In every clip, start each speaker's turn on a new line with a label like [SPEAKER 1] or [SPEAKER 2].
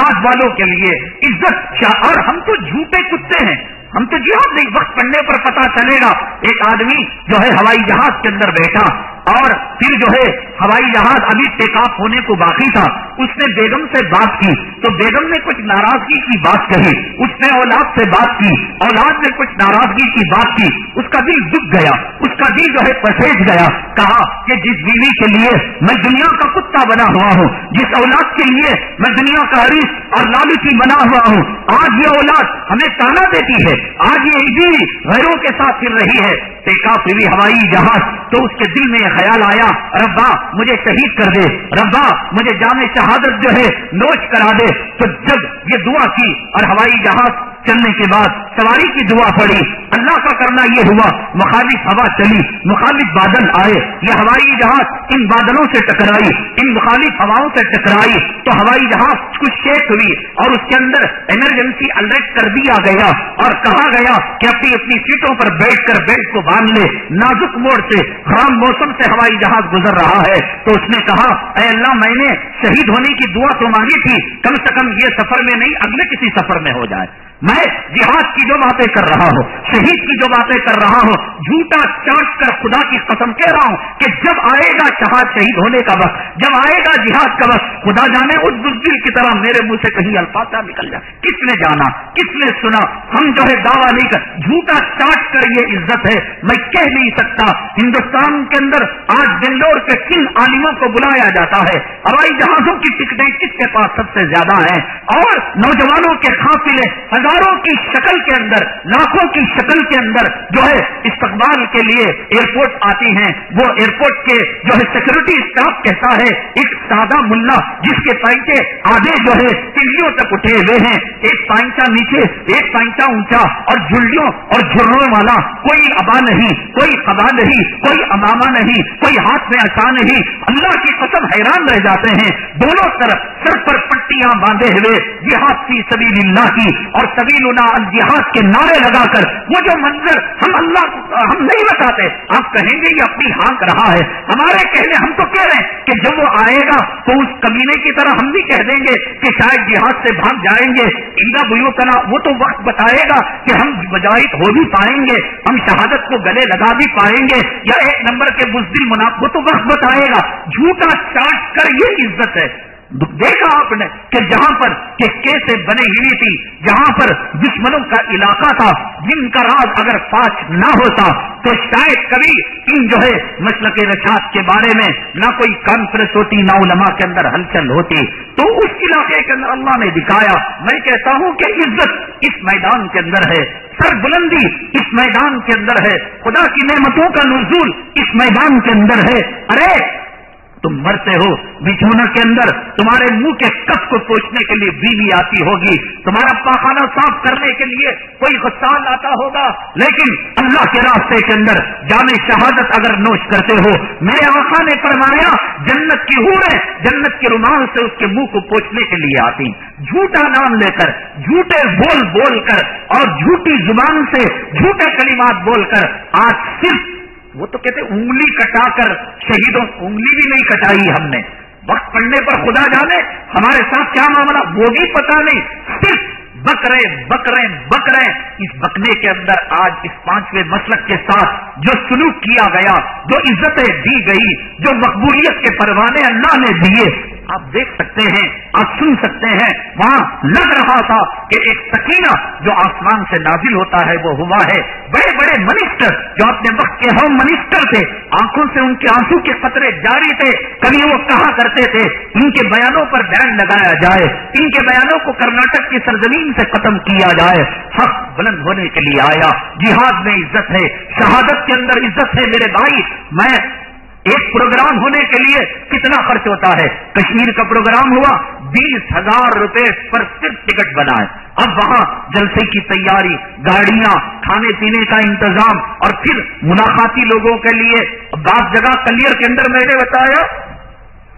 [SPEAKER 1] جہاد والوں کے لیے عزت. اور ہم تو جھوٹے کتے ہیں, ہم تو جہاد نہیں. وقت پڑنے پر پتا چلے گا. ایک آدمی جو ہے ہوائی جہاز کے اندر بیٹھا اور پھر جو ہے ہوائی جہاز ابھی ٹیک آف ہونے کو باقی تھا. اس نے بیگم سے بات کی تو بیگم نے کچھ ناراضگی کی بات کہی. اس نے اولاد سے بات کی, اولاد نے کچھ ناراضگی کی بات کی. اس کا دل دکھ گیا, اس کا دل جو ہے پسیج گیا. کہا کہ جس بیوی کے لیے میں دنیا کا کتا بنا ہوا ہوں, جس اولاد کے لیے میں دنیا کا حریص اور لالچی بنا ہوا ہوں, آج یہ اولاد ہمیں تانا دیتی ہے, آج یہ بیوی غیروں کے ساتھ پھر رہی ہے. ٹیک آف ہوئی ہوائی جہاز تو اس کے دل میں خیال آیا, ربا مجھے شہید کر دے, ربا مجھے جام شہادت جو ہے نوش کرا دے. تو جب یہ دعا کی اور ہوائی جہاز چلنے کے بعد سواری کی دعا پڑی, اللہ کا کرنا یہ ہوا مخالف ہوا چلی, مخالف بادل آئے, یہ ہوائی جہاز ان بادلوں سے ٹکرائی, ان مخالف ہواؤں سے ٹکرائی تو ہوائی جہاز کچھ شیک ہوئی اور اس کے اندر ایمرجنسی الرٹ کر دیا گیا اور کہا گیا کہ اپنی اپنی سیٹوں پر بیٹھ کر بیلٹ کو باندھ لے. نازک موڑ سے, خراب موسم سے ہوائی جہاز گزر رہا ہے. تو اس نے کہا اے اللہ میں نے شہید ہونے کی دعا تو مانگی تھی, کم سے کم یہ سفر میں نہیں اگلے کسی سفر میں ہو جائے. میں جہاد کی جو باتیں کر رہا ہوں, شہید کی جو باتیں کر رہا ہوں, جھوٹا چاٹ کر خدا کی قسم کہہ رہا ہوں کہ جب آئے گا شہید ہونے کا وقت, جب آئے گا جہاد کا وقت, خدا جانے اس بزدل کی طرح میرے منہ سے کہیں الفاظ نکل جائے. کس نے جانا, کس نے سنا؟ ہم جو ہے دعویٰ نہیں کر, جھوٹا چاٹ کر یہ عزت ہے. میں کہہ نہیں سکتا ہندوستان کے اندر آج بنگلور کے کن عالموں کو بلایا جاتا ہے, ہوائی جہازوں کی ٹکٹیں کس کے پاس سب سے زیادہ ہیں, اور نوجوانوں کے قافلے ہزاروں کی شکل کے اندر, لاکھوں کی شکل کے اندر جو ہے استقبال کے لیے ایئرپورٹ آتی ہیں. وہ ایئرپورٹ کے جو ہے سیکورٹی اسٹاف کہتا ہے ایک سادہ ملا جس کے پائچے آدھے جو ہے تلیوں تک اٹھے ہوئے ہیں, ایک پائچہ نیچے ایک پائچہ اونچا اور جھلیوں اور جھروں والا, کوئی ابا نہیں, کوئی قبا نہیں, کوئی امامہ نہیں, کوئی ہاتھ میں عصا نہیں. اللہ کی قسم حیران رہ جاتے ہیں. دونوں طرف سر پر پٹیاں باندھے ہوئے جہاد فی سبیل اللہ کی اور سبیلنا الجہاد کے نعرے لگا کر وہ جو منظر ہم نہیں بتاتے. آپ کہیں گے یہ اپنی ہانک رہا ہے, ہمارے کہنے ہم تو کہہ رہے ہیں کہ جب وہ آئے گا تو اس کمینے کی طرح ہم بھی کہہ دیں گے کہ شاید جہاد سے بھاگ جائیں گے. اینا بیوتنا, وہ تو وقت بتائے گا کہ ہم مجاہد ہو بھی پائیں گے, ہم شہادت کو گلے لگا بھی پائیں گے یا ایک نمبر کے بزدل منافق, وہ تو وقت بتائے گا. جھوٹا چاٹ کر یہ عزت ہے. دیکھا آپ نے کہ جہاں پر کہ کیسے بنے ہوئی تھی, جہاں پر دشمنوں کا علاقہ تھا, جن کا راز اگر فاش نہ ہوتا تو شاید کبھی ان جو ہے مسلک رشاد کے بارے میں نہ کوئی کانفرنس ہوتی, نہ علماء کے اندر ہلچل ہوتی. تو اس علاقے کے اندر اللہ نے دکھایا. میں کہتا ہوں کہ عزت اس میدان کے اندر ہے, سر بلندی اس میدان کے اندر ہے, خدا کی نعمتوں کا نزول اس میدان کے اندر ہے. ارے تم مرتے ہو بچھونا کے اندر, تمہارے منہ کے کف کو پوچھنے کے لیے بیوی آتی ہوگی, تمہارا پاخانہ صاف کرنے کے لیے کوئی غسال آتا ہوگا, لیکن اللہ کے راستے کے اندر جام شہادت اگر نوش کرتے ہو, میرے آقا نے فرمایا جنت کی حوریں جنت کے رومال سے اس کے منہ کو پوچھنے کے لیے آتی. جھوٹا نام لے کر, جھوٹے بول بول کر اور جھوٹی زبان سے جھوٹے کلمات بول کر آج صرف وہ تو کہتے انگلی کٹا کر شہیدوں, انگلی بھی نہیں کٹائی ہم نے. وقت پڑنے پر خدا جانے ہمارے ساتھ کیا معاملہ وہ بھی پتا نہیں, صرف بکرے بکرے بکرے. اس بکنے کے اندر آج اس 5ویں مسلک کے ساتھ جو سلوک کیا گیا, جو عزتیں دی گئی, جو مقبولیت کے پروانے اللہ نے دیے, آپ دیکھ سکتے ہیں, آپ سن سکتے ہیں. وہاں لگ رہا تھا کہ ایک سکینہ جو آسمان سے نازل ہوتا ہے وہ ہوا ہے. بڑے بڑے منسٹر جو اپنے وقت کے ہوم منسٹر تھے, آنکھوں سے ان کے آنسو کے قطرے جاری تھے. کبھی وہ کہا کرتے تھے ان کے بیانوں پر بین لگایا جائے, ان کے بیانوں کو کرناٹک کی سرزمین سے ختم کیا جائے. حق بلند ہونے کے لیے آیا. جہاد میں عزت ہے, شہادت کے اندر عزت ہے. میرے بھائی, میں ایک پروگرام ہونے کے لیے کتنا خرچ ہوتا ہے. کشمیر کا پروگرام ہوا, 20,000 روپے پر صرف ٹکٹ بنا ہے. اب وہاں جلسے کی تیاری, گاڑیاں, کھانے پینے کا انتظام, اور پھر ملاقاتی لوگوں کے لیے بعض جگہ کلیئر کے اندر میں نے بتایا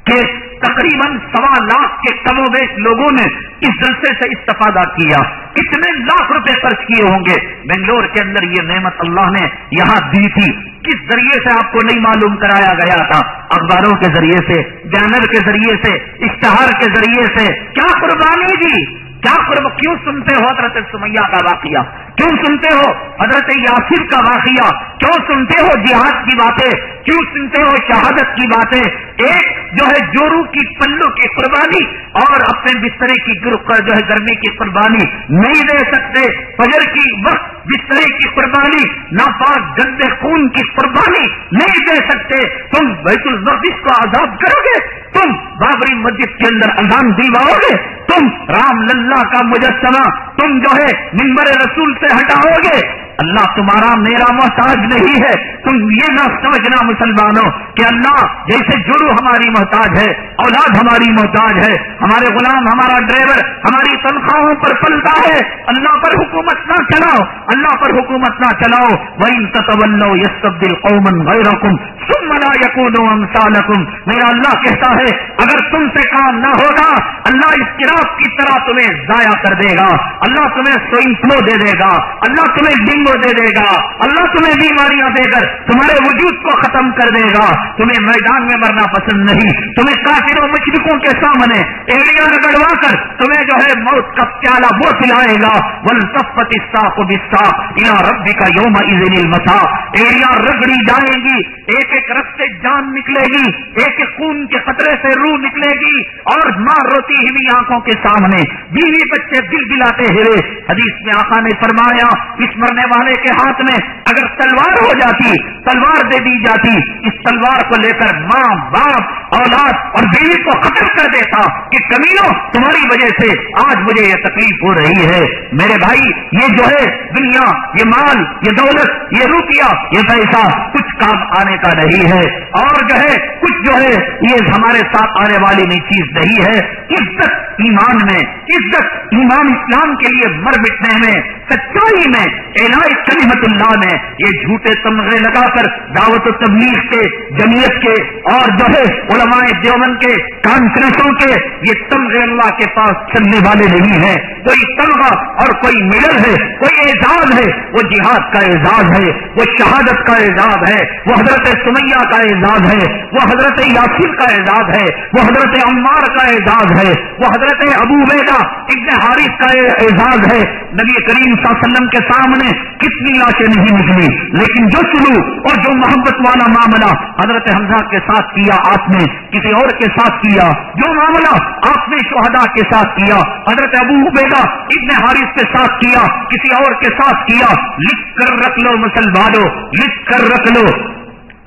[SPEAKER 1] کہ تقریباً 1.25 لاکھ کے کم و بیش لوگوں نے اس جلسے سے استفادہ کیا. کتنے لاکھ روپے خرچ کیے ہوں گے. بنگلور کے اندر یہ نعمت اللہ نے یہاں دی تھی किस जरिए से आपको नहीं मालूम कराया गया था? अखबारों के जरिए से, बैनर के जरिए से, इश्तहार के जरिए से। क्या कुर्बानी दी, क्या क्यों सुनते हो हजरत सुमैया का वाकया, क्यों सुनते हो हजरत यासिर का वाकया, क्यों सुनते हो जिहाद की बातें, क्यों सुनते हो शहादत की बातें? एक जो है जोरू की पल्लू की कुर्बानी और अपने बिस्तरे की जो है गर्मी की कुर्बानी नहीं दे सकते। फजर की वक्त बिस्तरे की कुर्बानी, नापाक गंदे खून की कुर्बानी नहीं दे सकते। तुम बैतुल मक़दिस को आजाद करोगे, तुम बाबरी मस्जिद के अंदर अजान दिलवाओगे, तुम राम लल्ला का मुजस्समा तुम जो है मिंबर रसूल से हटाओगे। अल्लाह तुम्हारा मेरा मोहताज नहीं है। तुम ये ना समझना मुसलमानों कि अल्लाह जैसे जुरू हमारी मोहताज है, औलाद हमारी मोहताज है, हमारे गुलाम, हमारा ड्राइवर हमारी तनख्वाहों पर पलता है। अल्लाह पर हुकूमत ना चलाओ, अल्लाह पर हुकूमत ना चलाओ। वइन ततवल्लौ यस्तब्दिल कौमन गैरकुम सुम्मा ला यकूनु अमसालकुम। मेरा अल्लाह कहता है अगर तुमसे काम ना होगा, अल्लाह इस किरात की तरह तुम्हें जाया कर देगा, अल्लाह तुम्हें स्वाइन फ्लू दे देगा, अल्लाह तुम्हें डेंगू दे देगा, अल्लाह तुम्हें बीमारियां देकर तुम्हारे वजूद को खत्म कर देगा। तुम्हें मैदान में मरना पसंद नहीं, तुम्हें काफिरों मुशरिकों के सामने एड़ियां रगड़वा कर तुम्हें जो है मौत का प्याला वो पिलाएगा। वल्तफ़्फ़ति स्साक़ु बिस्साक़ इला रब्बिका यौमइज़िनिल मसाक़। एड़ियां रगड़ी जाएंगी, एक एक रस से जान निकलेगी, एक एक खून के खतरे से रूह निकलेगी और मां रोती हुई आंखों के सामने, बीवी बच्चे दिल दिलाते हुए। हदीस में आका ने फरमाया इस मरने वाले के हाथ में अगर तलवार हो जाती, तलवार दे दी जाती, इस तलवार को लेकर मां बाप औलाद और बीवी को खत्म कर देता कि कमीनों तुम्हारी वजह से आज मुझे ये तकलीफ हो रही है। मेरे भाई ये जो है दुनिया, ये माल, ये दौलत, ये रुपया, ये पैसा कुछ काम आने का नहीं है और जो है कुछ जो है ये हमारे साथ आने वाली नई चीज नहीं है। इज्जत ईमान में, इज्जत ईमान इस्लाम के लिए मर मिटने में, सच्चाई में, एलाए कलिमतुल्लाह में ये झूठे तमगे लगाकर दावत तबलीग के, जमीयत के और जो है उलमाए देवबंद के, कॉन्फ्रेंसों के ये तमगे अल्लाह के पास चलने वाले नहीं है। कोई तमगा और कोई मिडल है, कोई एजाज है, वो जिहाद का एजाज है, वो शहादत का एजाज है, वो हजरत सुमैया का एजाज है, वो हजरत यासिर का एजाज है, वो हजरत अम्मार का एजाज है, वो हजरत अबू उबैदा इब्न हारिस का एजाज है। नबी करीम सल्लल्लाहु अलैहि वसल्लम के सामने कितनी लाशें नहीं निकली, लेकिन जो सुलूक और जो मोहब्बत वाला मामला हजरत हमजा के साथ किया आपने, किसी और के साथ किया, जो मामला आपने शुहदा के साथ किया, हजरत अबू उबैदा इब्न हारिस के साथ किया, किसी और के साथ किया, लिख कर रख लो मुसलमानों, लिख कर रख लो।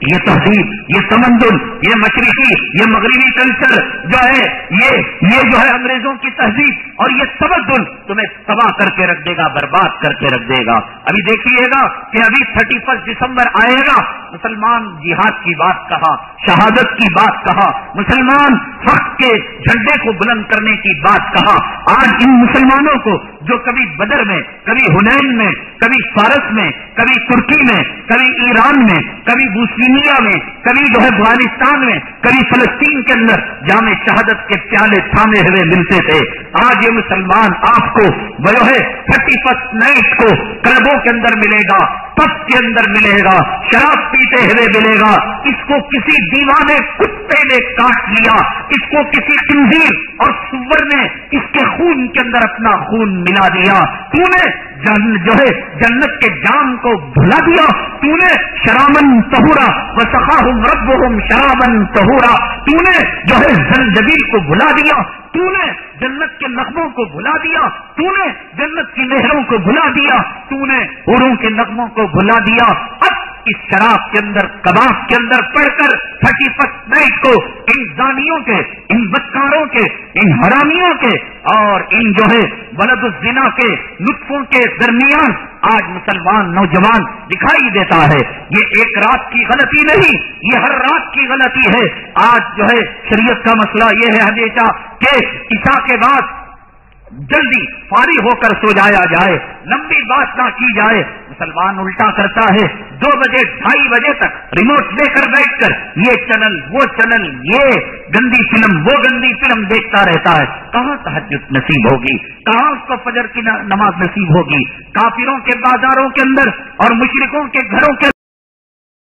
[SPEAKER 1] ये तहजीब, ये तमद्दुन, ये मशरिकी, ये मगरिबी कल्चर जो है ये जो है अंग्रेजों की तहजीब और ये तमद्दुन तुम्हें तबाह करके रख देगा, बर्बाद करके रख देगा। अभी देखिएगा कि अभी 31 दिसंबर आएगा, मुसलमान जिहाद की बात कहा, शहादत की बात कहा, मुसलमान हक के झंडे को बुलंद करने की बात कहा। आज इन मुसलमानों को जो कभी बदर में, कभी हुनैन में, कभी फारस में, कभी तुर्की में, कभी ईरान में, कभी बूस्निया में, कभी जो है अफगानिस्तान में, कभी फलस्तीन के अंदर जामे शहादत के प्याले थामे हुए मिलते थे, आज ये मुसलमान आपको जो है 31 नाइट को क्लबों के अंदर मिलेगा, पब के अंदर मिलेगा, शराब पीते हुए मिलेगा। इसको किसी दीवाने कुत्ते ने काट लिया, इसको किसी खंजीर और सुअर ने इसके खून के अंदर अपना खून मिला दिया। तूने जो है जन्नत के जाम को भुला दिया, तूने शराबन तहुरा व सखाहुम रब्बुहुम शराबन तहुरा, तूने जो है जंजबील को भुला दिया, तूने जन्नत के नगमों को भुला दिया, तूने जन्नत की नहरों को भुला दिया, तूने उरों के नगमों को भुला दिया। अब इस शराब के अंदर, कबाब के अंदर पड़कर 31 नाइट को इन जानियों के, इन बदकारों के, इन हरामियों के और इन जो है वलदुज़्ज़िना के लुत्फों के दरमियान आज मुसलमान नौजवान दिखाई देता है। ये एक रात की गलती नहीं, ये हर रात की गलती है। आज जो है शरीयत का मसला ये है हमेशा कि इशा के बाद जल्दी फारिग होकर सो जाया जाए, लंबी बात ना की जाए। मुसलमान उल्टा करता है, 2 बजे 2:30 बजे तक रिमोट लेकर बैठकर ये चैनल, वो चैनल, ये गंदी फिल्म, वो गंदी फिल्म देखता रहता है। कहाँ तहज्जुद नसीब होगी, कहाँ उसको फजर की नमाज नसीब होगी। काफिरों के बाजारों के अंदर और मुशरिकों के घरों के